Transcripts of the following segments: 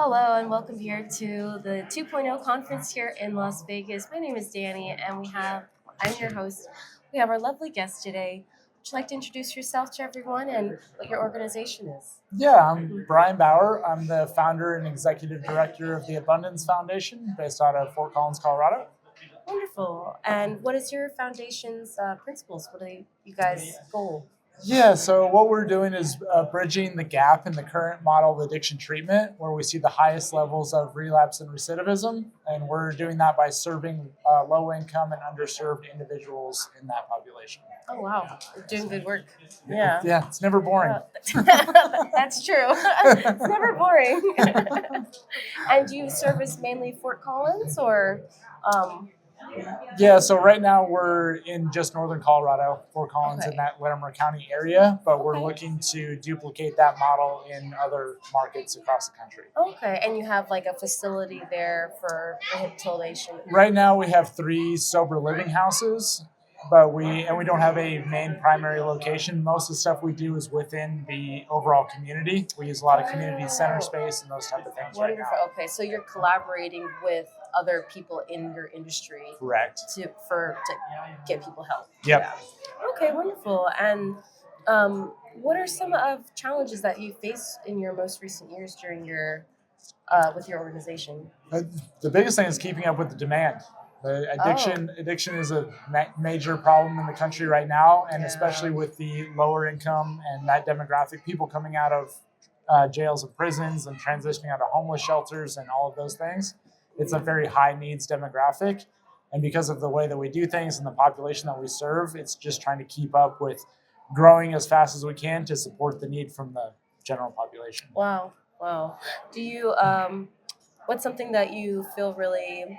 Hello and welcome here to the 2.0 conference here in Las Vegas. My name is Danny and I'm your host. We have our lovely guest today. Would you like to introduce yourself to everyone and what your organization is? Yeah, I'm Brian Bauer. I'm the founder and executive director of the Abundance Foundation based out of Fort Collins, Colorado. Wonderful. And what is your foundation's principles? What are you guys' goal? Yeah, so what we're doing is bridging the gap in the current model of addiction treatment where we see the highest levels of relapse and recidivism. And we're doing that by serving low income and underserved individuals in that population. Oh, wow. You're doing good work. Yeah. Yeah, it's never boring. That's true. It's never boring. And do you service mainly Fort Collins or? Yeah, so right now we're in just northern Colorado, Fort Collins, Okay. in that Larimer County area, but we're Okay. looking to duplicate that model in other markets across the country. Okay, and you have like a facility there for rehabilitation. Right now we have 3 sober living houses, but we don't have a main primary location. Most of the stuff we do is within the overall community. We use a lot of community center space and those type of things right Wonderful. now. Okay, so you're collaborating with other people in your industry Correct. to get people help. Yep. Yeah. Okay, wonderful. And what are some of challenges that you faced in your most recent years during your with your organization? The biggest thing is keeping up with the demand. The addiction is a major problem in the country right now, and especially with the lower income and that demographic, people coming out of jails and prisons and transitioning out of homeless shelters and all of those things. It's a very high needs demographic, and because of the way that we do things and the population that we serve, it's just trying to keep up with growing as fast as we can to support the need from the general population. Wow. Do you what's something that you feel really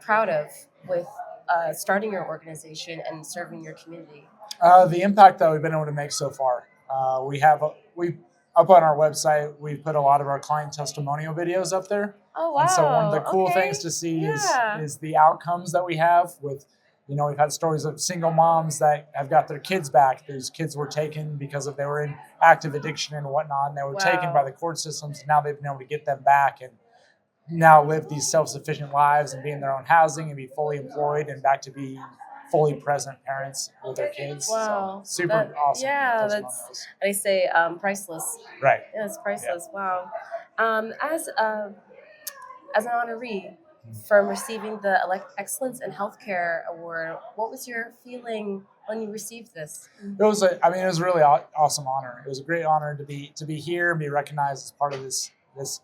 proud of with starting your organization and serving your community? The impact that we've been able to make so far. We up on our website. We put a lot of our client testimonial videos up there. Oh, wow. And so one of the cool Okay. things to see Yeah. is the outcomes that we have with, we've had stories of single moms that have got their kids back. Those kids were taken because they were in active addiction and whatnot, and they were taken Wow. by the court systems. And now they've been able to get them back and now live these self-sufficient lives and be in their own housing and be fully employed and back to be fully present parents with their kids. Wow. So super awesome. Yeah, testimonials. they say priceless. Right. Yeah, it's priceless. Wow. As an honoree from receiving the Excellence in Healthcare Award, what was your feeling when you received this? It was it was a really awesome honor. It was a great honor to be here and be recognized as part of this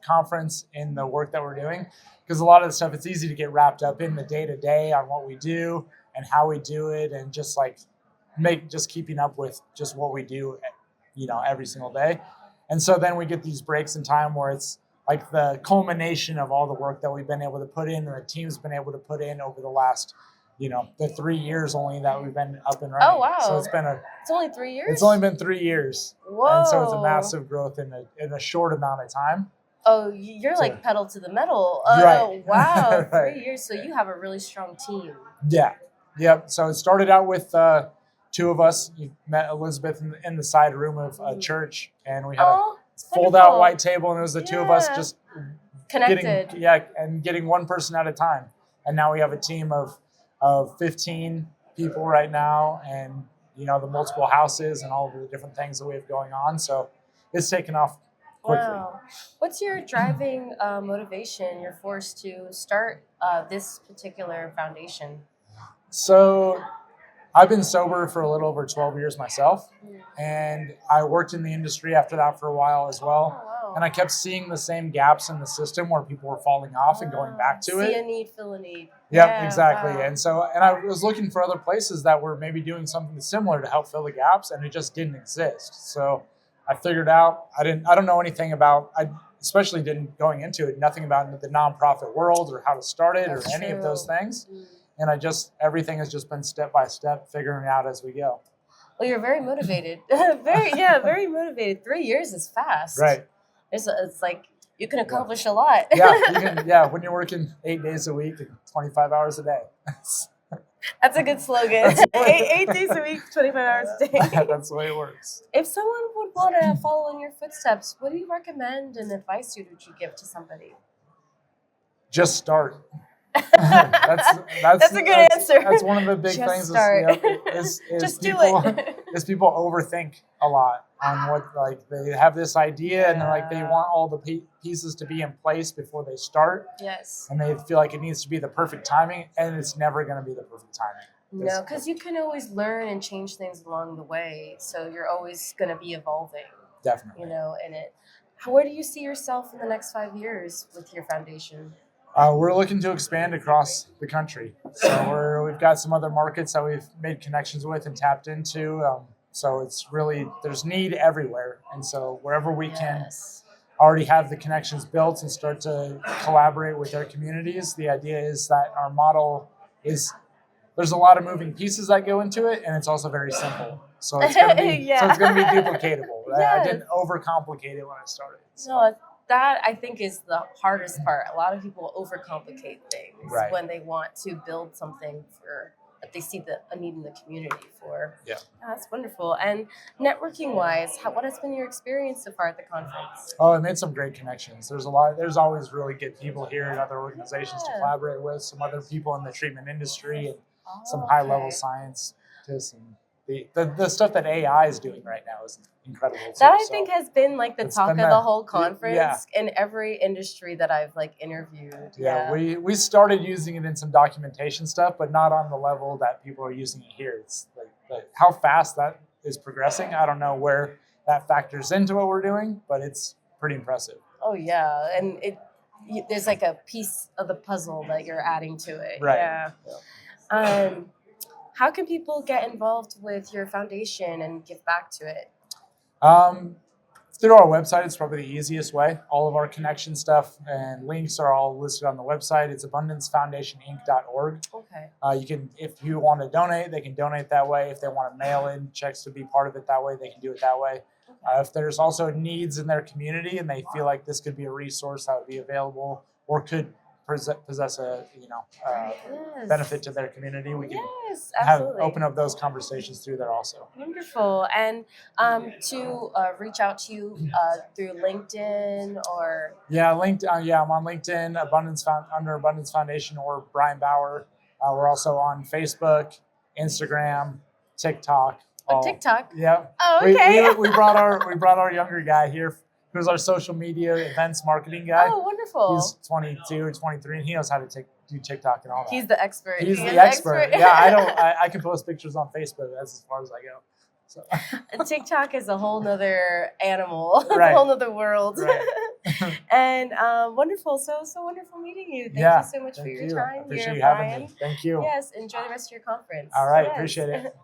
conference in the work that we're doing. Because a lot of the stuff, it's easy to get wrapped up in the day to day on what we do and how we do it, and just keeping up with just what we do, every single day. And so then we get these breaks in time where it's like the culmination of all the work that we've been able to put in and the team's been able to put in over the last, the 3 years only that we've been up and running. Oh, wow. So It's only 3 years? it's only been 3 years. Whoa. And so it's a massive growth in a short amount of time. Oh, you're like pedal to the metal. Oh, Right. Wow. Right. 3 years. So you have a really strong team. Yeah. Yep. So it started out with 2 of us. You met Elizabeth in the side room of a church, and we had a fold-out white table, and it was the 2 of us just connected. getting one person at a time. And now we have a team of 15 people right now, and the multiple houses and all of the different things that we have going on. So it's taken off quickly. Wow. What's your driving motivation, your force to start this particular foundation? So I've been sober for a little over 12 years myself, and I worked in the industry after that for a while as well. Oh, wow. And I kept seeing the same gaps in the system where people were falling off and going back to See it. a need, fill a need. Yep, Yeah, exactly. wow. And I was looking for other places that were maybe doing something similar to help fill the gaps, and it just didn't exist. So I figured out I don't know anything about, I especially didn't going into it, nothing about the nonprofit world or how to start it That's or any of true. those things. Mm. And everything has just been step by step, figuring it out as we go. Well, you're very motivated. Very motivated. 3 years is fast. Right. It's like you can accomplish a lot. Yeah. When you're working 8 days a week and 25 hours a day. That's a good slogan. That's the way- 8 days a week, 25 hours a day. That's the way it works. If someone would want to follow in your footsteps, what do you recommend and advice would you give to somebody? Just start. That's a good answer. That's one of the big Just things. start. Is Just do people, it. is people overthink a lot on what, like, they have this idea and they're like, they want all the pieces to be in place before they start, Yes. and they feel like it needs to be the perfect timing, and it's never going to be the perfect timing. No, because you can always learn and change things along the way. So you're always going to be evolving, Definitely. in it. Where do you see yourself in the next 5 years with your foundation? We're looking to expand across the country. So we've got some other markets that we've made connections with and tapped into. So it's really, there's need everywhere. And so wherever we can already have the connections built and start to collaborate with their communities, the idea is that our model is, there's a lot of moving pieces that go into it, and it's also very simple. So it's going to be, so it's going to be duplicatable. I didn't overcomplicate it when I started. So. No, that I think is the hardest part. A lot of people overcomplicate things when they want to build something that they see a need in the community for. Yeah. That's wonderful. And networking wise, what has been your experience so far at the conference? Oh, I made some great connections. There's always really good people here and other organizations to collaborate with, some other people in the treatment industry, and some high level scientists, and the stuff that AI is doing right now is incredible too. That I think has been like the talk of the whole conference in every industry that I've interviewed. Yeah, we started using it in some documentation stuff, but not on the level that people are using it here. It's like how fast that is progressing. I don't know where that factors into what we're doing, but it's pretty impressive. Oh yeah, and there's like a piece of the puzzle that you're adding to it. Right. Yeah. How can people get involved with your foundation and give back to it? Through our website, it's probably the easiest way. All of our connection stuff and links are all listed on the website. It's abundancefoundationinc.org. Okay. You can, if you want to donate, they can donate that way. If they want to mail in checks to be part of it that way, they can do it that way. If there's also needs in their community and they feel like this could be a resource that would be available or could possess a benefit to their community, we can open up those conversations through there also. Wonderful. And to reach out to you through LinkedIn or LinkedIn. I'm on LinkedIn, under Abundance Foundation or Brian Bauer. We're also on Facebook, Instagram, TikTok. TikTok. Yeah. Oh, okay. We brought our younger guy here, who's our social media events marketing guy. Oh, wonderful. He's 22 or 23, and he knows how to do TikTok and all that. He's the expert. He's the expert. Yeah, I can post pictures on Facebook. That's as far as I go. So. TikTok is a whole nother animal, Right. a whole nother world. Right. And wonderful. So wonderful meeting you. Thank you so much for your time. I appreciate here, you Brian. having me. Thank you. Yes, enjoy the rest of your conference. All right, Yes. appreciate it.